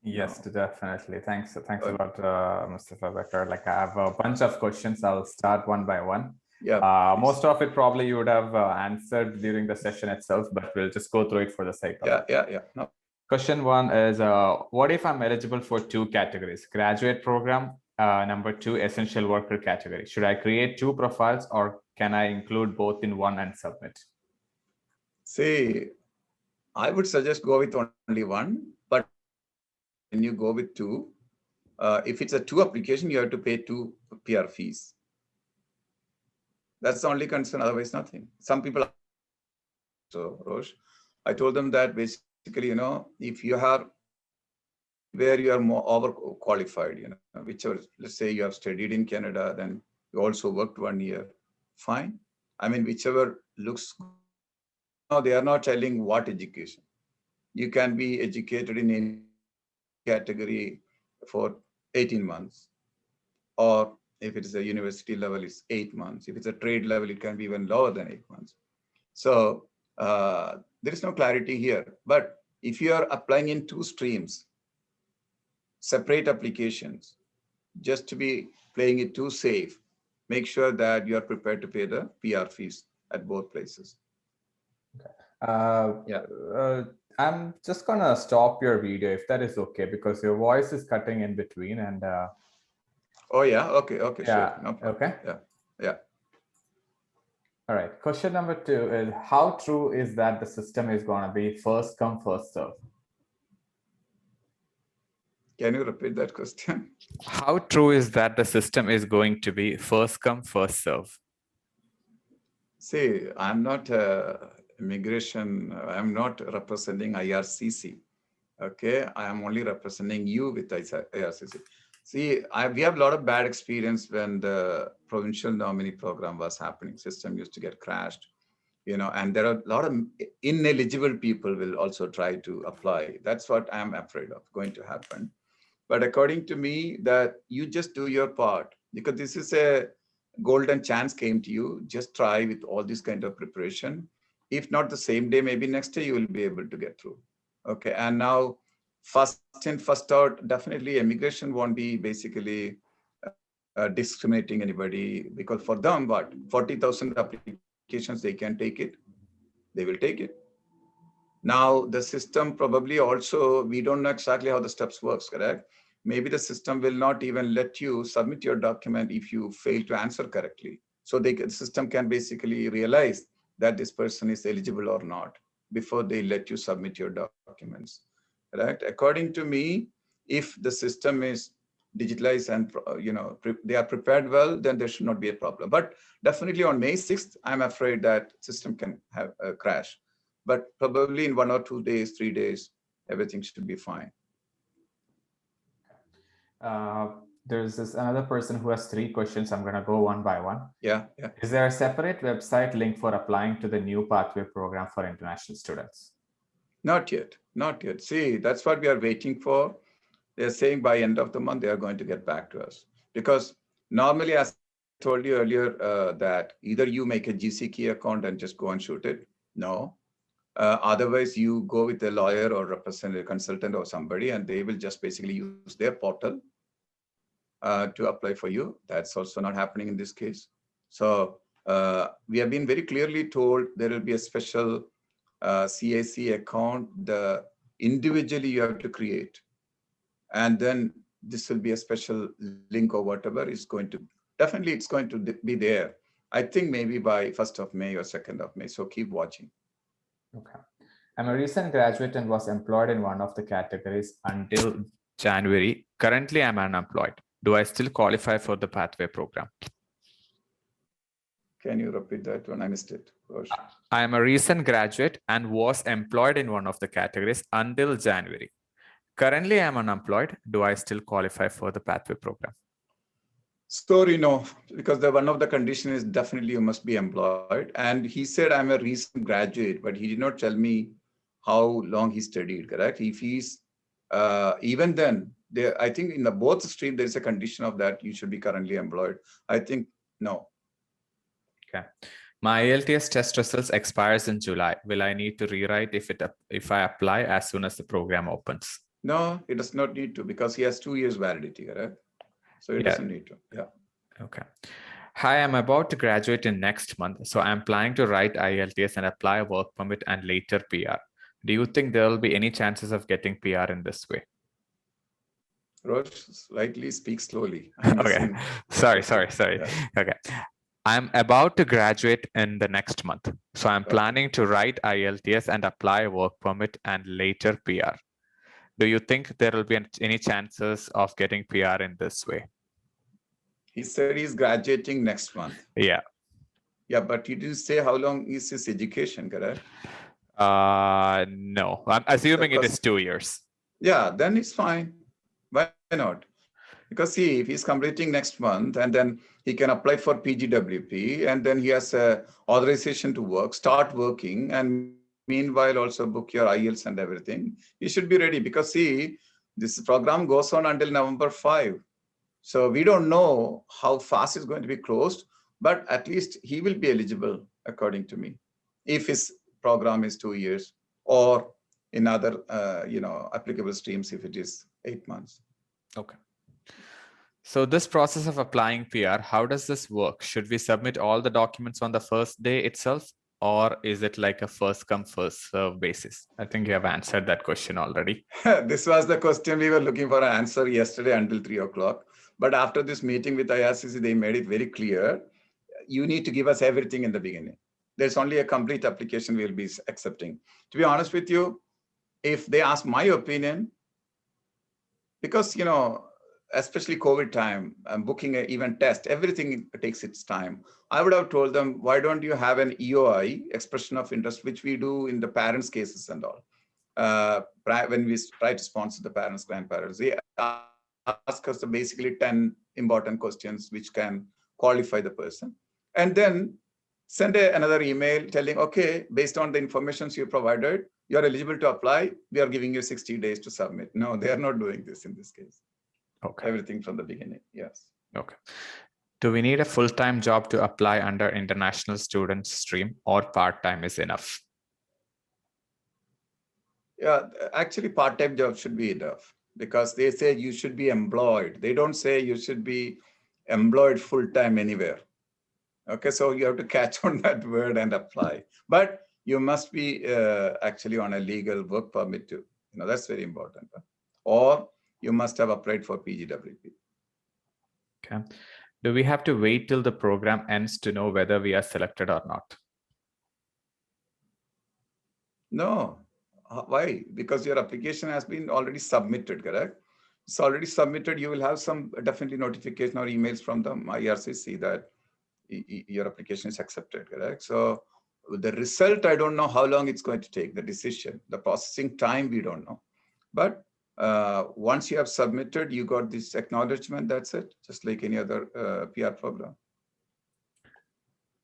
Yes, definitely. Thanks a Okay. lot, Mustafa Backer. Like, I have a bunch of questions. I'll start one by one. Yeah, please. Most of it probably you would have answered during the session itself, but we'll just go through it for the sake of it. Yeah. No. Question one is, what if I'm eligible for two categories? Graduate program, number two, essential worker category. Should I create two profiles or can I include both in one and submit? See, I would suggest go with only one, but when you go with two, if it's a two application, you have to pay two PR fees. That's the only concern, otherwise nothing. Some people so Rosh, I told them that basically, if you have where you are more overqualified, whichever, let's say you have studied in Canada, then you also worked 1 year, fine. I mean, whichever looks good. Now they are not telling what education. You can be educated in any category for 18 months, or if it is a university level, it's 8 months. If it's a trade level, it can be even lower than 8 months. So there is no clarity here. But if you are applying in two streams, separate applications, just to be playing it too safe, make sure that you are prepared to pay the PR fees at both places. Yeah. I'm just gonna stop your video if that is okay, because your voice is cutting in between and Oh yeah. Okay. Sure. yeah, No problem. okay. Yeah. All right. Question number two is, how true is that the system is gonna be first come, first serve? Can you repeat that question? How true is that the system is going to be first come, first serve? See, I'm not immigration. I'm not representing IRCC. Okay, I am only representing you with IRCC. See, we have a lot of bad experience when the provincial nominee program was happening. System used to get crashed, and there are a lot of ineligible people will also try to apply. That's what I'm afraid of going to happen. But according to me, that you just do your part, because this is a golden chance came to you. Just try with all this kind of preparation. If not the same day, maybe next day you will be able to get through. Okay, and now first in, first out, definitely immigration won't be basically discriminating anybody, because for them, what, 40,000 applications, they can take it. They will take it. Now, the system probably also, we don't know exactly how the steps works, correct? Maybe the system will not even let you submit your document if you fail to answer correctly. So the system can basically realize that this person is eligible or not before they let you submit your documents, right? According to me, if the system is digitalized and they are prepared well, then there should not be a problem. But definitely on May 6th, I'm afraid that system can have a crash. But probably in 1 or 2 days, 3 days, everything should be fine. There's this another person who has three questions. I'm gonna go one by one. Yeah. Is there a separate website link for applying to the new pathway program for international students? Not yet. See, that's what we are waiting for. They're saying by end of the month, they are going to get back to us. Because normally, as I told you earlier, that either you make a GCK account and just go and shoot it. No. Otherwise, you go with a lawyer or representative consultant or somebody, and they will just basically use their portal to apply for you. That's also not happening in this case. So we have been very clearly told there will be a special CAC account, the individually you have to create. And then this will be a special link or whatever is going to, definitely it's going to be there. I think maybe by 1st of May or 2nd of May. So keep watching. Okay. I'm a recent graduate and was employed in one of the categories until January. Currently, I'm unemployed. Do I still qualify for the pathway program? Can you repeat that one? I missed it. I am a recent graduate and was employed in one of the categories until January. Currently, I'm unemployed. Do I still qualify for the pathway program? Sorry, no, because one of the conditions is definitely you must be employed. And he said, I'm a recent graduate, but he did not tell me how long he studied, correct? If he's, even then, I think in the both stream, there's a condition of that you should be currently employed. I think, no. Okay. My ALTS test results expires in July. Will I need to rewrite if I apply as soon as the program opens? No, he does not need to because he has 2 years validity, correct? So he Yeah. doesn't need to. Yeah. Okay. Hi, I'm about to graduate in next month, so I'm planning to write IELTS and apply a work permit and later PR. Do you think there will be any chances of getting PR in this way? Rosh, slightly speak slowly. I'm Okay. missing the Sorry. question. Yeah. Okay. I'm about to graduate in the next month, so I'm Okay. planning to write IELTS and apply a work permit and later PR. Do you think there will be any chances of getting PR in this way? He said he's graduating next month. Yeah. Yeah, but he didn't say how long is his education, correct? No. I'm assuming it is 2 years. Yeah, then it's fine. Why not? Because see, if he's completing next month and then he can apply for PGWP and then he has a authorization to work, start working, and meanwhile also book your IELTS and everything, he should be ready because see, this program goes on until November 5. So we don't know how fast it's going to be closed, but at least he will be eligible, according to me, if his program is 2 years or in other, applicable streams if it is 8 months. Okay. So this process of applying PR, how does this work? Should we submit all the documents on the first day itself, or is it like a first come first serve basis? I think you have answered that question already. This was the question we were looking for an answer yesterday until 3 o'clock. But after this meeting with IRCC, they made it very clear. You need to give us everything in the beginning. There's only a complete application we'll be accepting. To be honest with you, if they ask my opinion, because, especially COVID time, booking an event test, everything takes its time. I would have told them, why don't you have an EOI, expression of interest, which we do in the parents' cases and all. When we try to sponsor the parents, grandparents, they ask us basically 10 important questions which can qualify the person. And then send another email telling, okay, based on the information you provided, you're eligible to apply. We are giving you 60 days to submit. No, they are not doing this in this case. Okay. Everything from the beginning. Yes. Okay. Do we need a full-time job to apply under international student stream, or part-time is enough? Yeah, actually part-time job should be enough because they say you should be employed. They don't say you should be employed full-time anywhere. Okay, so you have to catch on that word and apply. But you must be actually on a legal work permit too. That's very important. Or you must have applied for PGWP. Okay. Do we have to wait till the program ends to know whether we are selected or not? No. Why? Because your application has been already submitted, correct? It's already submitted. You will have some definitely notification or emails from the IRCC that your application is accepted, correct? So the result, I don't know how long it's going to take, the decision, the processing time, we don't know. But once you have submitted, you got this acknowledgement, that's it, just like any other PR program.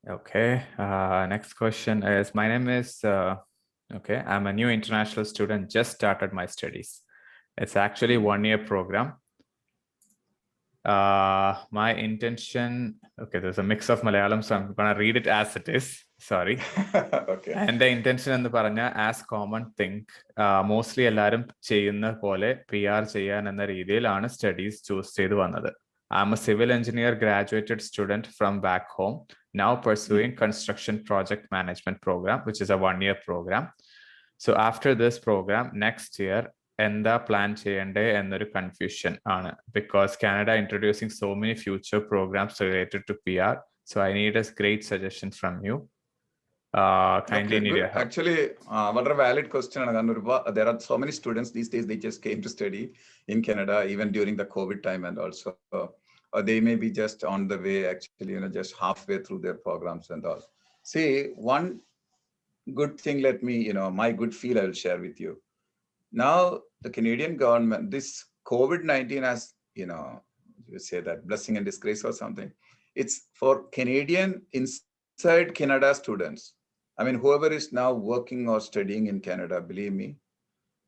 Okay, next question is, my name is, okay, I'm a new international student, just started my studies. It's actually 1-year program. My intention, okay, there's a mix of Malayalam, so I'm gonna read it as it is, sorry. Okay. And the intention എന്ന് പറഞ്ഞ as common think, mostly എല്ലാവരും ചെയ്യുന്ന പോലെ PR ചെയ്യാൻ എന്ന രീതിയിലാണ് studies choose ചെയ്തു വന്നത്. I'm a civil engineer graduated student from back home, now pursuing construction project management program, which is a 1-year program. So after this program, next year, എന്താ plan ചെയ്യണ്ടേ എന്നൊരു കൺഫ്യൂഷൻ ആണ്, because Canada introducing so many future programs related to PR. So I need a great suggestion from you. Kindly Okay, need good. your help. Actually, what a valid question. There are so many students these days, they just came to study in Canada, even during the COVID time, and also they may be just on the way, actually, just halfway through their programs and all. See, one good thing, let me, my good feel I will share with you. Now, the Canadian government, this COVID-19 has, you say that blessing and disgrace or something. It's for Canadian inside Canada students. I mean, whoever is now working or studying in Canada, believe me,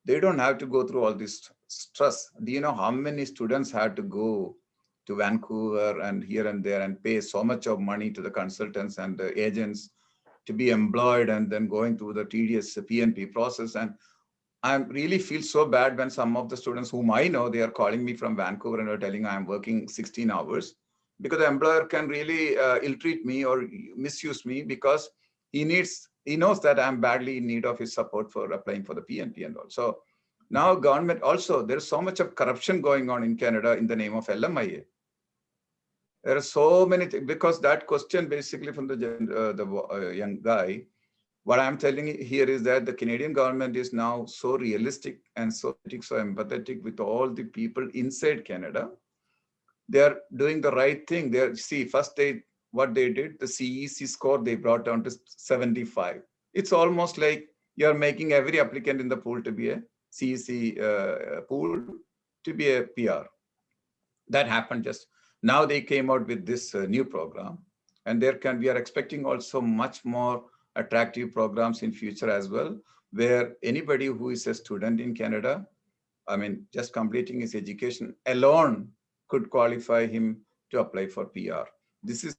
they don't have to go through all this stress. Do you know how many students had to go to Vancouver and here and there and pay so much of money to the consultants and the agents to be employed and then going through the tedious PNP process? And I really feel so bad when some of the students whom I know, they are calling me from Vancouver and are telling I'm working 16 hours, because the employer can really ill-treat me or misuse me, because he knows that I'm badly in need of his support for applying for the PNP and all. So now government also, there's so much of corruption going on in Canada in the name of LMIA. There are so many things, because that question basically from the young guy, what I'm telling you here is that the Canadian government is now so realistic and so empathetic with all the people inside Canada. They are doing the right thing. First what they did, the CEC score they brought down to 75. It's almost like you're making every applicant in the pool to be a CEC pool to be a PR. That happened just now. They came out with this new program, and we are expecting also much more attractive programs in future as well, where anybody who is a student in Canada, I mean, just completing his education alone could qualify him to apply for PR. This is,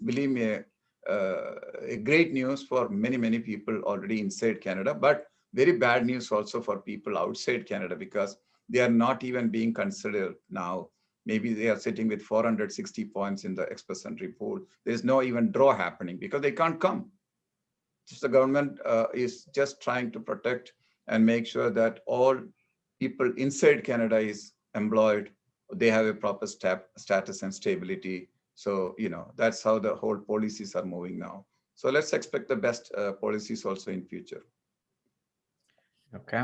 believe me, a great news for many people already inside Canada, but very bad news also for people outside Canada, because they are not even being considered now. Maybe they are sitting with 460 points in the express entry pool. There's no even draw happening because they can't come. Just the government is just trying to protect and make sure that all people inside Canada is employed. They have a proper status and stability. So, that's how the whole policies are moving now. So let's expect the best policies also in future. Okay.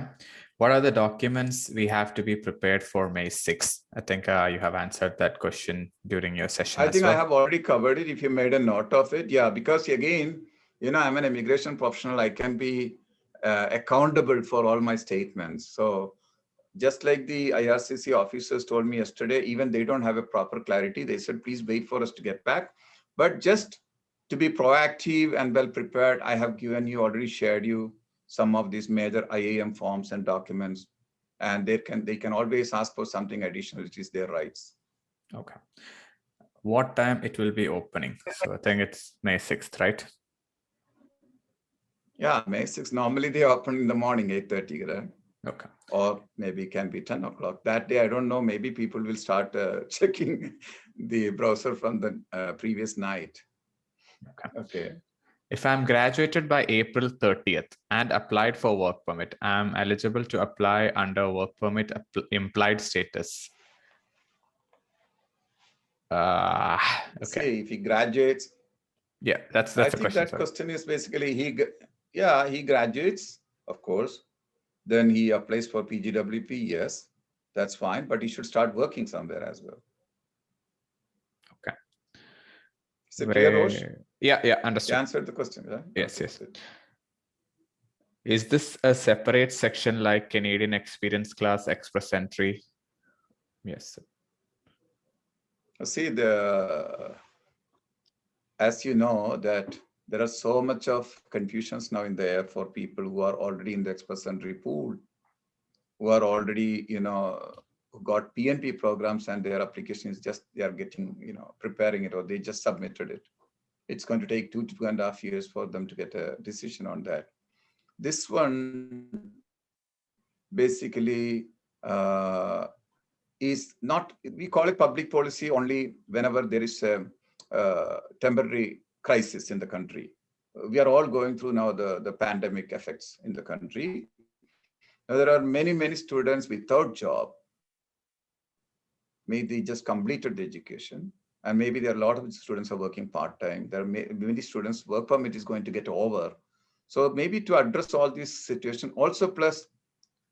What are the documents we have to be prepared for May 6th? I think you have answered that question during your session. I think I have already covered it. If you made a note of it. Yeah, because again, I'm an immigration professional. I can be accountable for all my statements. So just like the IRCC officers told me yesterday, even they don't have a proper clarity. They said, please wait for us to get back. But just to be proactive and well prepared, I have already shared you some of these major IAM forms and documents, and they can always ask for something additional, which is their rights. Okay. What time it will be opening? So I think it's May 6th, right? Yeah, May 6th. Normally they open in the morning, 8:30, right? Okay. Or maybe it can be 10 o'clock. That day, I don't know, maybe people will start checking the browser from the previous night. Okay. If I'm graduated by April 30th and applied for work permit, I'm eligible to apply under work permit implied status. Okay. See, if he graduates. Yeah, that's I a think question. that question is basically he graduates, of course. Then he applies for PGWP. Yes, that's fine, but he should start working somewhere as well. Okay. Is it clear, Rosh? Yeah, understood. You answered the question, right? Yes, yes. Is this a separate section like Canadian Experience Class Express Entry? Yes. See, as you know, that there are so much of confusions now in the air for people who are already in the express entry pool, who are already, who got PNP programs, and their application is just, they are getting, preparing it, or they just submitted it. It's going to take 2 to 2.5 years for them to get a decision on that. This one basically is not, we call it public policy only whenever there is a temporary crisis in the country. We are all going through now the pandemic effects in the country. Now, there are many students without job. Maybe they just completed the education, and maybe there are a lot of students are working part-time. There are many students' work permit is going to get over. So maybe to address all this situation, also plus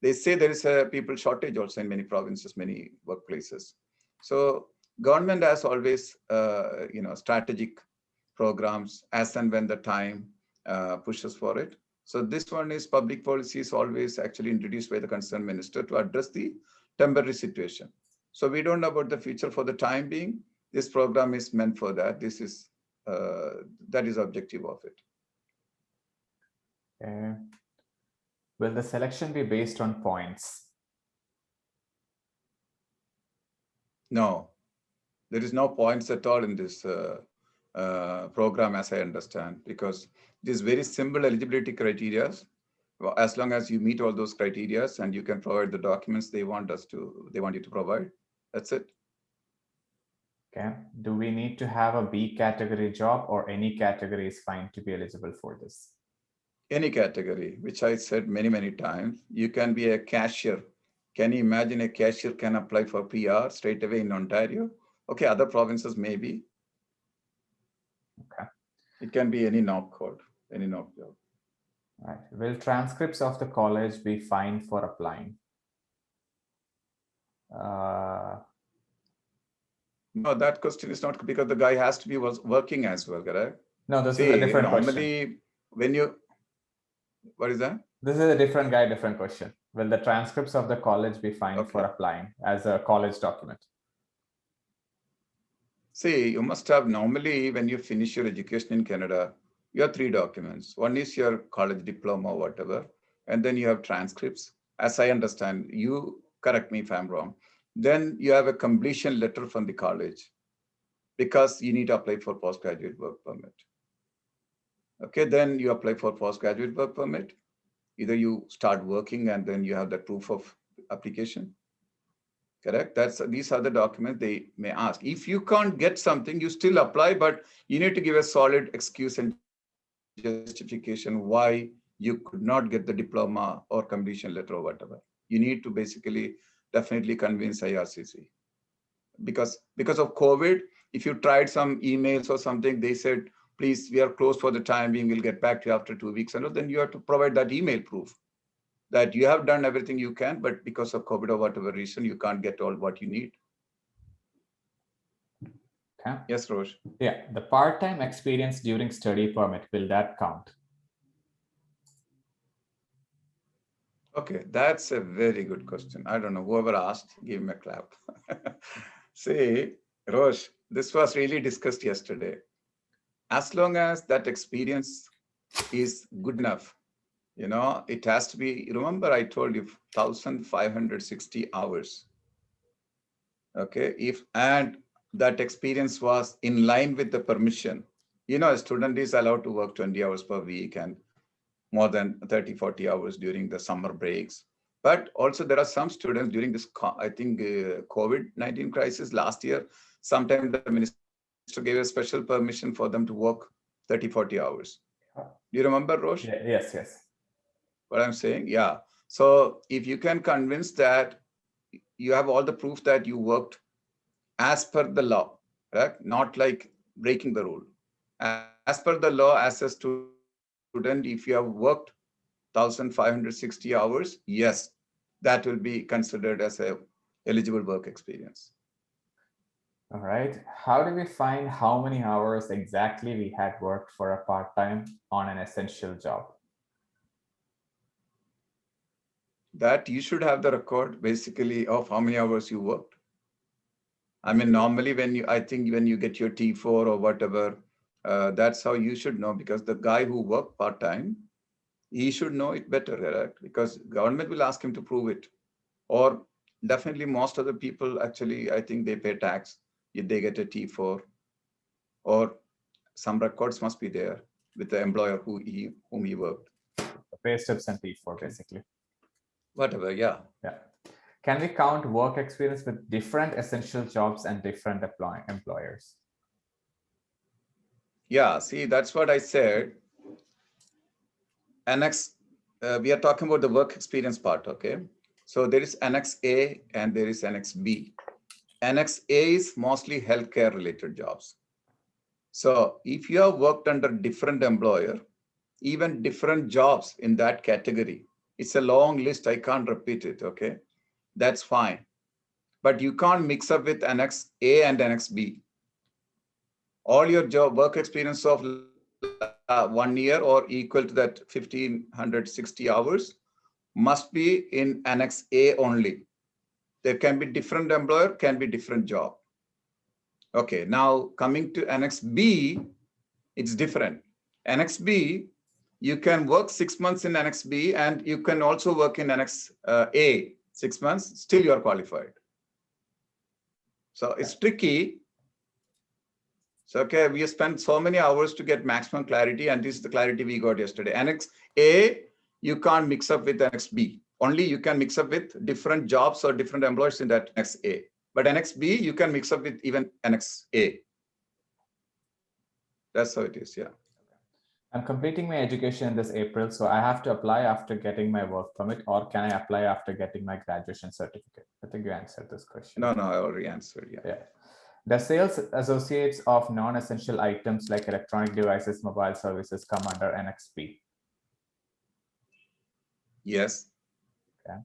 they say there is a people shortage also in many provinces, many workplaces. So government has always, strategic programs as and when the time pushes for it. So this one is public policy is always actually introduced by the concerned minister to address the temporary situation. So we don't know about the future for the time being. This program is meant for that. This is that is objective of it. Will the selection be based on points? No, there is no points at all in this program, as I understand, because it is very simple eligibility criteria. as long as you meet all those criteria and you can provide the documents they want you to provide. That's it. Okay. Do we need to have a B category job, or any category is fine to be eligible for this? Any category, which I said many, many times. You can be a cashier. Can you imagine a cashier can apply for PR straight away in Ontario? Okay, other provinces maybe. Okay. It can be any knob code, any knob job. Right. Will transcripts of the college be fine for applying? No, that question is not, because the guy has to be working as well, correct? No, this is a See, different normally question. when you, what is that? This is a different guy, different question. Will the transcripts of the college be fine for applying as a college document? See, you must have, normally when you finish your education in Canada, you have 3 documents. One is your college diploma or whatever, and then you have transcripts. As I understand, you correct me if I'm wrong. Then you have a completion letter from the college, because you need to apply for postgraduate work permit. Okay, then you apply for postgraduate work permit. Either you start working and then you have the proof of application. Correct. These are the documents they may ask. If you can't get something, you still apply, but you need to give a solid excuse and justification why you could not get the diploma or completion letter or whatever. You need to basically definitely convince IRCC. Because of COVID, if you tried some emails or something, they said, please, we are closed for the time being, we'll get back to you after 2 weeks. And then you have to provide that email proof that you have done everything you can, but because of COVID or whatever reason, you can't get all what you need. Okay. Yes, Roj. Yeah, the part-time experience during study permit, will that count? Okay, that's a very good question. I don't know, whoever asked, give him a clap. See, Roj, this was really discussed yesterday. As long as that experience is good enough, it has to be, remember I told you 1,560 hours. Okay, and that experience was in line with the permission. A student is allowed to work 20 hours per week and more than 30, 40 hours during the summer breaks. But also there are some students during this, I think, COVID-19 crisis last year, sometime the minister gave a special permission for them to work 30, 40 hours. Do you remember, Rosh? Yeah, yes, yes. What I'm saying? Yeah. So if you can convince that you have all the proof that you worked as per the law, right? Not like breaking the rule. As per the law, as a student, if you have worked 1,560 hours, yes, that will be considered as a eligible work experience. All right. How do we find how many hours exactly we had worked for a part-time on an essential job? That you should have the record basically of how many hours you worked. I mean, normally when you get your T4 or whatever, that's how you should know, because the guy who worked part-time, he should know it better, right? Because government will ask him to prove it. Or definitely most of the people actually, I think they pay tax if they get a T4, or some records must be there with the employer whom he worked. The pay stubs and T4, okay. Basically. Whatever, yeah. Yeah. Can we count work experience with different essential jobs and different employers? Yeah, see, that's what I said. Annex, we are talking about the work experience part, okay? So there is Annex A and there is Annex B. Annex A is mostly healthcare related jobs. So if you have worked under different employer, even different jobs in that category, it's a long list, I can't repeat it, okay? That's fine. But you can't mix up with Annex A and Annex B. All your job work experience of 1 year or equal to that 1,560 hours must be in Annex A only. There can be different employer, can be different job. Okay, now coming to Annex B, it's different. Annex B, you can work 6 months in Annex B and you can also work in Annex A 6 months, still you are qualified. So it's tricky. So, okay, we spent so many hours to get maximum clarity, and this is the clarity we got yesterday. Annex A, you can't mix up with Annex B. Only you can mix up with different jobs or different employers in that Annex A. But Annex B, you can mix up with even Annex A. That's how it is, yeah. I'm completing my education this April, so I have to apply after getting my work permit, or can I apply after getting my graduation certificate? I think you answered this question. No, I already answered, yeah. Yeah. The sales associates of non-essential items like electronic devices, mobile services come under NXP. Yes. Okay.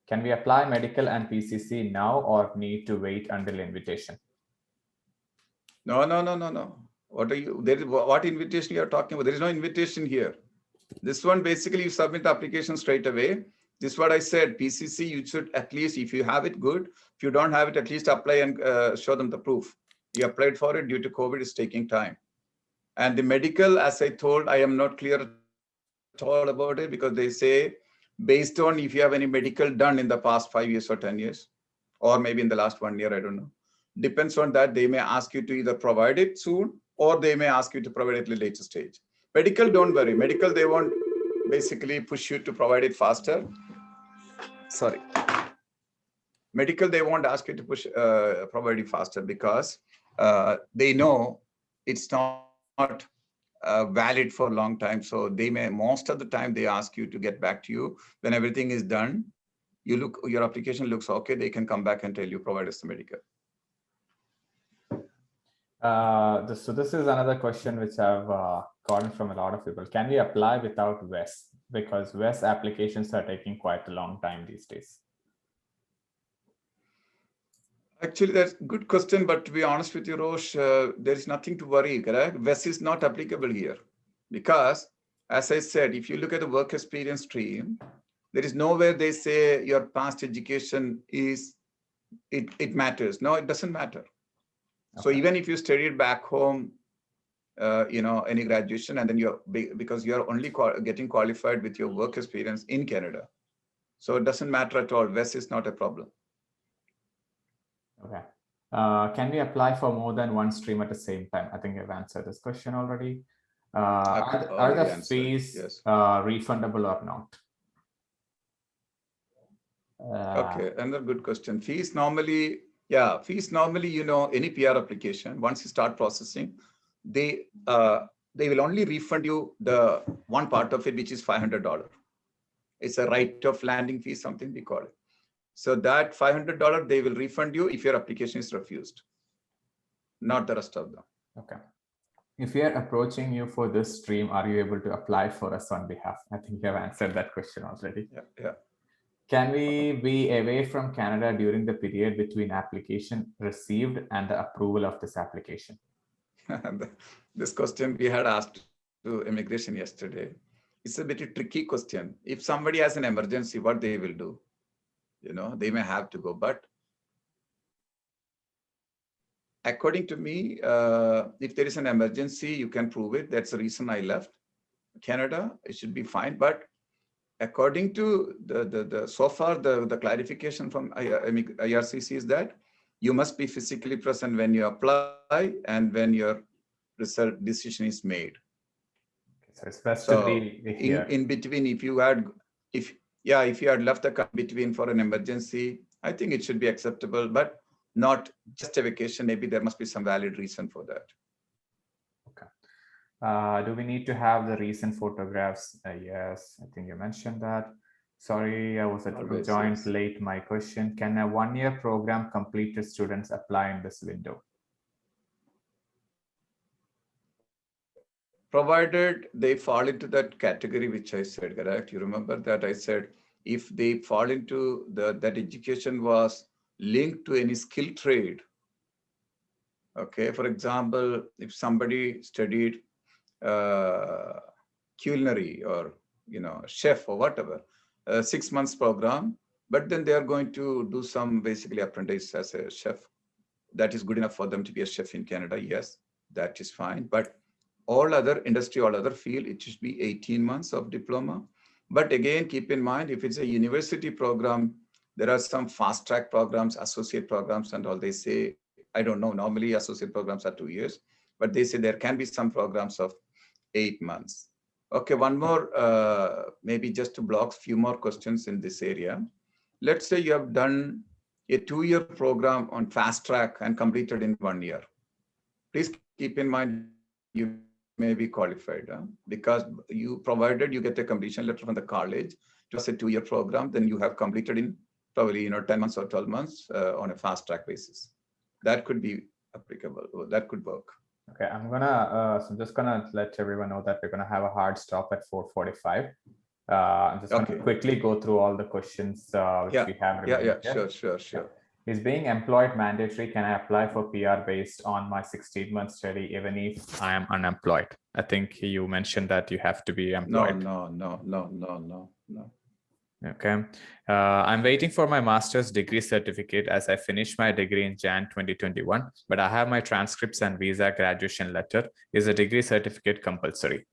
Can we apply medical and PCC now or need to wait until invitation? No. What are you? What invitation you are talking about? There is no invitation here. This one, basically, you submit the application straight away. This is what I said. PCC, you should at least, if you have it, good. If you don't have it, at least apply and show them the proof. You applied for it due to COVID, it's taking time. And the medical, as I told, I am not clear at all about it because they say, based on if you have any medical done in the past 5 years or 10 years, or maybe in the last 1 year, I don't know. Depends on that. They may ask you to either provide it soon, or they may ask you to provide it at a later stage. Medical, don't worry. Medical, they won't basically push you to provide it faster. Sorry. Medical, they won't ask you to provide it faster because they know it's not valid for a long time. So they may, most of the time, they ask you to get back to you when everything is done. Your application looks okay. They can come back and tell you provide us the medical. So this is another question which I've gotten from a lot of people. Can we apply without WES? Because WES applications are taking quite a long time these days. Actually, that's a good question, but to be honest with you, Rosh, there is nothing to worry, correct? WES is not applicable here because, as I said, if you look at the work experience stream, there is nowhere they say your past education is, it matters. No, it doesn't matter. Okay. So even if you studied back home, any graduation, and then because you're only getting qualified with your work experience in Canada. So it doesn't matter at all. WES is not a problem. Okay. Can we apply for more than one stream at the same time? I think I've answered this question already. Are the fees refundable or not? Okay, another good question. Fees normally, any PR application, once you start processing, they will only refund you the one part of it, which is $500. It's a right of landing fee, something we call it. So that $500, they will refund you if your application is refused, not the rest of them. Okay. If we are approaching you for this stream, are you able to apply for us on behalf? I think you have answered that question already. Yeah. Can we be away from Canada during the period between application received and the approval of this application? This question we had asked to immigration yesterday. It's a bit of a tricky question. If somebody has an emergency, what they will do? They may have to go. But according to me, if there is an emergency, you can prove it. That's the reason I left Canada. It should be fine. But according to so far, the clarification from IRCC is that you must be physically present when you apply and when your result decision is made. So it's best to be here. In between, if you had left the country between for an emergency, I think it should be acceptable, but not just a vacation. Maybe there must be some valid reason for that. Okay. Do we need to have the recent photographs? Yes, I think you mentioned that. Sorry, I was joined late. My question: can a one-year program completed students apply in this window? Provided they fall into that category, which I said, correct? You remember that I said, if they fall into that education was linked to any skill trade. Okay, for example, if somebody studied culinary or chef or whatever, 6 months program, but then they are going to do some basically apprentice as a chef. That is good enough for them to be a chef in Canada. Yes, that is fine. But all other industry, all other field, it should be 18 months of diploma. But again, keep in mind, if it's a university program, there are some fast track programs, associate programs, and all. They say, I don't know, normally associate programs are 2 years, but they say there can be some programs of 8 months. Okay, one more, maybe just to block few more questions in this area. Let's say you have done a 2-year program on fast track and completed in 1 year. Please keep in mind you may be qualified because you provided you get a completion letter from the college. It was a 2-year program, then you have completed in probably 10 months or 12 months on a fast track basis. That could be applicable. That could work. Okay, so I'm just gonna let everyone know that we're gonna have a hard stop at 4:45. I'm just gonna quickly go through all the questions which we have remaining. Sure. Is being employed mandatory? Can I apply for PR based on my 16-month study even if I am unemployed? I think you mentioned that you have to be employed. No. Okay. I'm waiting for my master's degree certificate as I finished my degree in Jan 2021, but I have my transcripts and visa graduation letter. Is a degree certificate compulsory?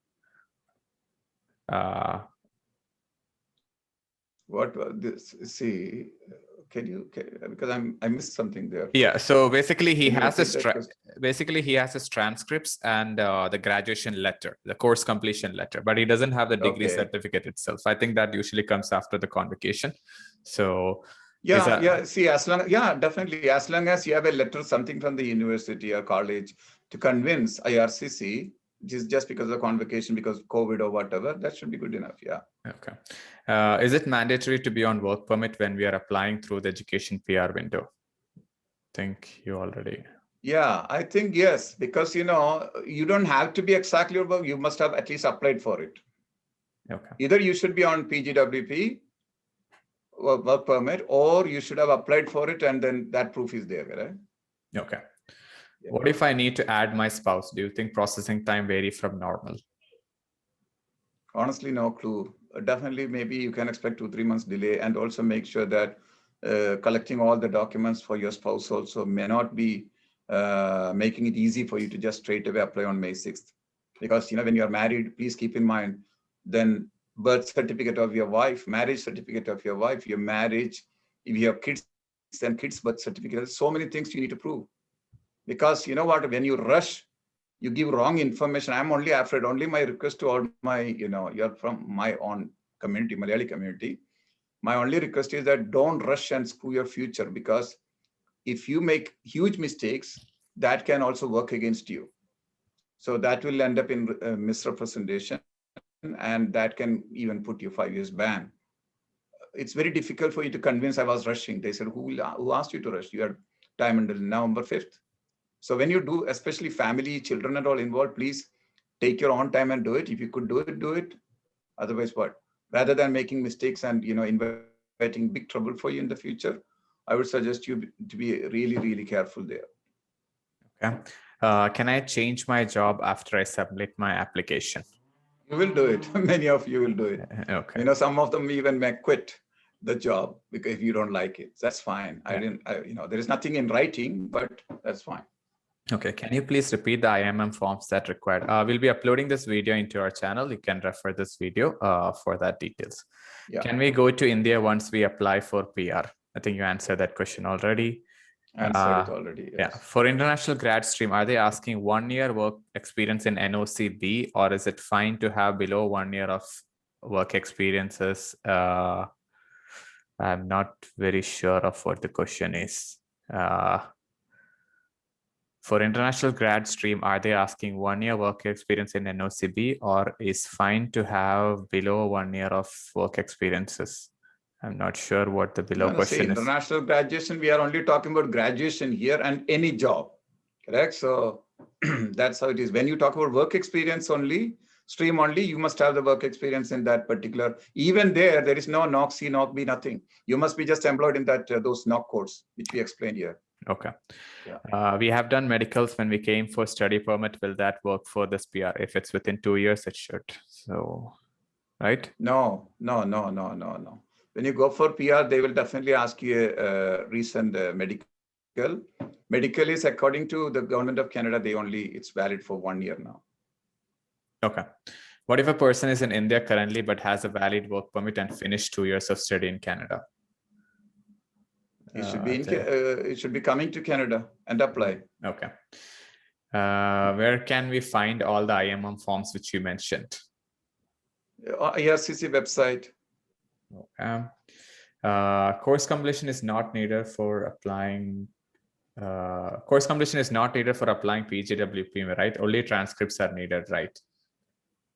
What this? See, because I missed something there. Yeah, so basically he has his transcripts and the graduation letter, the course completion letter, but he doesn't have the degree certificate itself. I think that usually comes after the convocation. So see, definitely, as long as you have a letter, something from the university or college to convince IRCC, just because of the convocation, because of COVID or whatever, that should be good enough. Yeah. Okay. Is it mandatory to be on work permit when we are applying through the education PR window? I think you already. Yeah, I think yes, because you don't have to be exactly on work. You must have at least applied for it. Okay. Either you should be on PGWP work permit, or you should have applied for it, and then that proof is there, right? Okay. Yeah. What if I need to add my spouse? Do you think processing time vary from normal? Honestly, no clue. Definitely, maybe you can expect 2-3 months delay, and also make sure that collecting all the documents for your spouse also may not be making it easy for you to just straight away apply on May 6th. Because when you're married, please keep in mind, then birth certificate of your wife, marriage certificate of your wife, your marriage, if you have kids, then kids' birth certificate. There's so many things you need to prove. Because you know what, when you rush, you give wrong information. I'm only afraid, only my request to all my, you're from my own community, Malayali community. My only request is that don't rush and screw your future, because if you make huge mistakes, that can also work against you. So that will end up in misrepresentation, and that can even put you 5 years ban. It's very difficult for you to convince I was rushing. They said, who asked you to rush? You had time until November 5th. So when you do, especially family, children and all involved, please take your own time and do it. If you could do it, do it. Otherwise, what? Rather than making mistakes and inviting big trouble for you in the future, I would suggest you to be really, really careful there. Okay. Can I change my job after I submit my application? You will do it. Many of you will do it. Okay. Some of them even may quit the job because if you don't like it. That's fine. There is nothing in writing, but that's fine. Okay, can you please repeat the IMM forms that required? We'll be uploading this video into our channel. You can refer this video for that details. Yeah. Can we go to India once we apply for PR? I think you answered that question already. Answered it already, yes. Yeah. For international grad stream, are they asking 1 year work experience in NOC-B, or is it fine to have below 1 year of work experiences? I'm not very sure of what the question is. For international grad stream, are they asking 1 year work experience in NOC-B, or is fine to have below 1 year of work experiences? I'm not sure what the below question is. International graduation, we are only talking about graduation here and any job, correct? So that's how it is. When you talk about work experience only, stream only, you must have the work experience in that particular. Even there is no NOC-C, NOC-B, nothing. You must be just employed in that those NOC codes, which we explained here. Okay. Yeah. We have done medicals when we came for study permit. Will that work for this PR? If it's within 2 years, it should. So, right? No. When you go for PR, they will definitely ask you a recent medical. Medical is according to the government of Canada. It's valid for 1 year now. Okay. What if a person is in India currently but has a valid work permit and finished 2 years of study in Canada? It should be coming to Canada and apply. Okay. Where can we find all the IMM forms which you mentioned? IRCC website. Okay. Course completion is not needed for applying. Course completion is not needed for applying PGWP, right? Only transcripts are needed, right?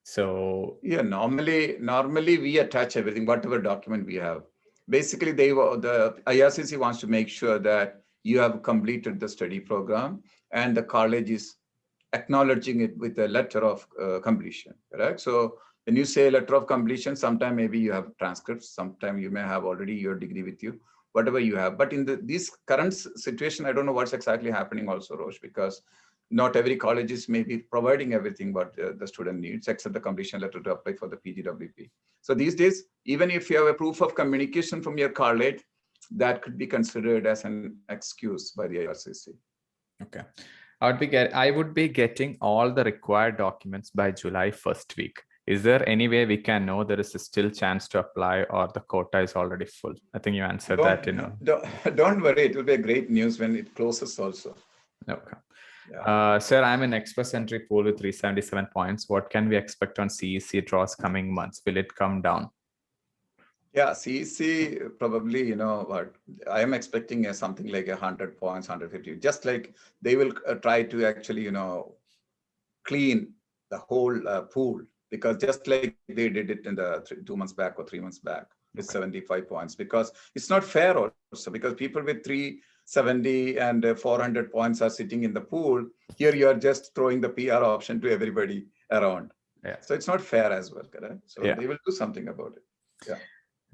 So yeah, normally we attach everything, whatever document we have. Basically, the IRCC wants to make sure that you have completed the study program and the college is acknowledging it with a letter of completion, correct? So when you say letter of completion, sometime maybe you have transcripts, sometime you may have already your degree with you, whatever you have. But in this current situation, I don't know what's exactly happening also, Roche, because not every college is maybe providing everything what the student needs, except the completion letter to apply for the PGWP. So these days, even if you have a proof of communication from your college, that could be considered as an excuse by the IRCC. okay. I would be getting all the required documents by July 1st week. Is there any way we can know there is a still chance to apply or the quota is already full? I think you answered that, Don't worry, it will be a great news when it closes also. Okay. Yeah. Sir, I'm in express entry pool with 377 points. What can we expect on CEC draws coming months? Will it come down? Yeah, CEC probably, what, I am expecting something like 100 points, 150, just like they will try to actually, clean the whole pool, because just like they did it in the 2 months back or 3 months back with 75 points, because it's not fair also, because people with 370 and 400 points are sitting in the pool. Here you are just throwing the PR option to everybody around. Yeah. So it's not fair as well, correct? So yeah. They will do something about it. Yeah.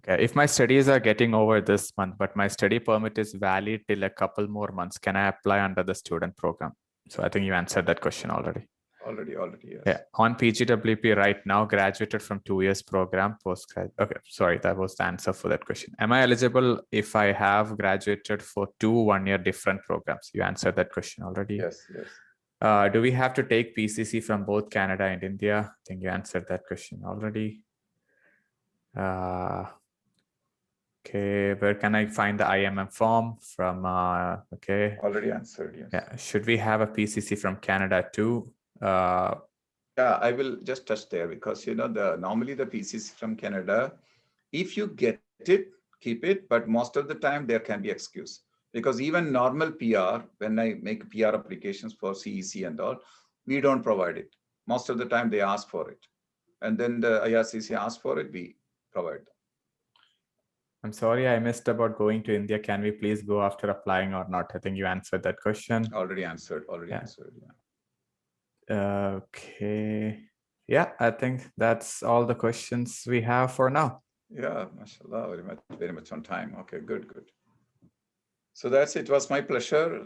Okay. If my studies are getting over this month, but my study permit is valid till a couple more months, can I apply under the student program? So I think you answered that question already. Already, yes. Yeah, on PGWP right now, graduated from 2 years program, postgrad. Okay, sorry, that was the answer for that question. Am I eligible if I have graduated for 2 1-year different programs? You answered that question already. Yes. Do we have to take PCC from both Canada and India? I think you answered that question already. Okay, where can I find the IMM form from? Okay. Already answered, yes. Yeah, should we have a PCC from Canada too? Yeah, I will just touch there, because normally the PCC from Canada, if you get it, keep it, but most of the time there can be excuse, because even normal PR, when I make PR applications for CEC and all, we don't provide it. Most of the time they ask for it, and then the IRCC asks for it, we provide them. I'm sorry, I missed about going to India. Can we please go after applying or not? I think you answered that question. Already answered. Yeah. Okay. Yeah, I think that's all the questions we have for now. Yeah, mashallah, very much on time. Okay, good. So that's it. It was my pleasure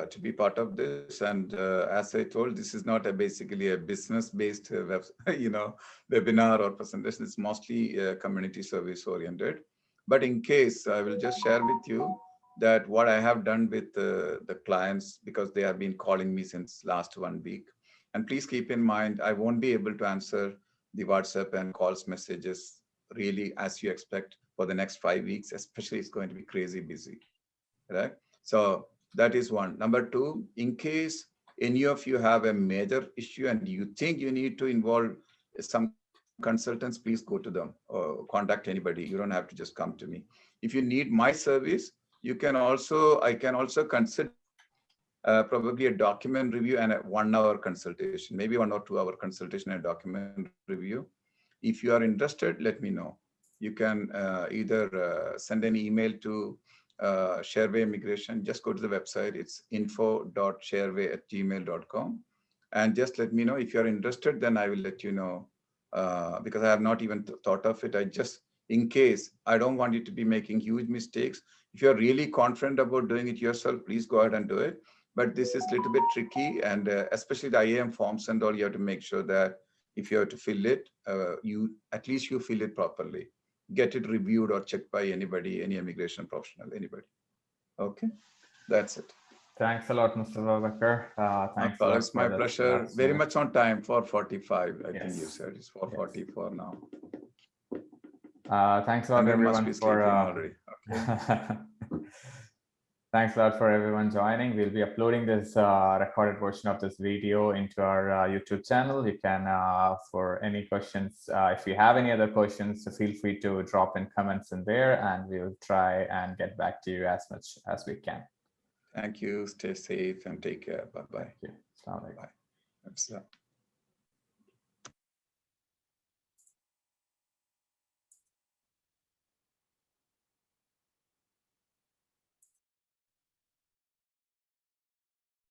to be part of this. And as I told, this is not basically a business-based webinar or presentation. It's mostly community service oriented. But in case, I will just share with you that what I have done with the clients, because they have been calling me since last 1 week. And please keep in mind, I won't be able to answer the WhatsApp and calls messages really as you expect for the next 5 weeks. Especially, it's going to be crazy busy. Right? So that is one. Number two, in case any of you have a major issue and you think you need to involve some consultants, please go to them or contact anybody. You don't have to just come to me. If you need my service, I can also consider probably a document review and a 1 hour consultation, maybe 1 or 2 hour consultation and document review. If you are interested, let me know. You can either send an email to Shareway Immigration. Just go to the website. It's info.shareway@gmail.com. And just let me know if you're interested, then I will let you know, because I have not even thought of it. In case, I don't want you to be making huge mistakes. If you're really confident about doing it yourself, please go ahead and do it. But this is a little bit tricky, and especially the IAM forms and all, you have to make sure that if you have to fill it, at least you fill it properly. Get it reviewed or checked by anybody, any immigration professional, anybody. Okay, that's it. Thanks a lot, Mustafa Backer. Thanks a lot. It's my pleasure. Very much on time, 4:45. I think you said it's 4:44 now. Thanks a lot, everyone, must be sleeping already. Okay. Thanks a lot for everyone joining. We'll be uploading this recorded version of this video into our YouTube channel. You can, for any questions, if you have any other questions, feel free to drop in comments in there, and we'll try and get back to you as much as we can. Thank you. Stay safe and take care. Bye-bye. Thank you. Assalamu alaikum. Bye.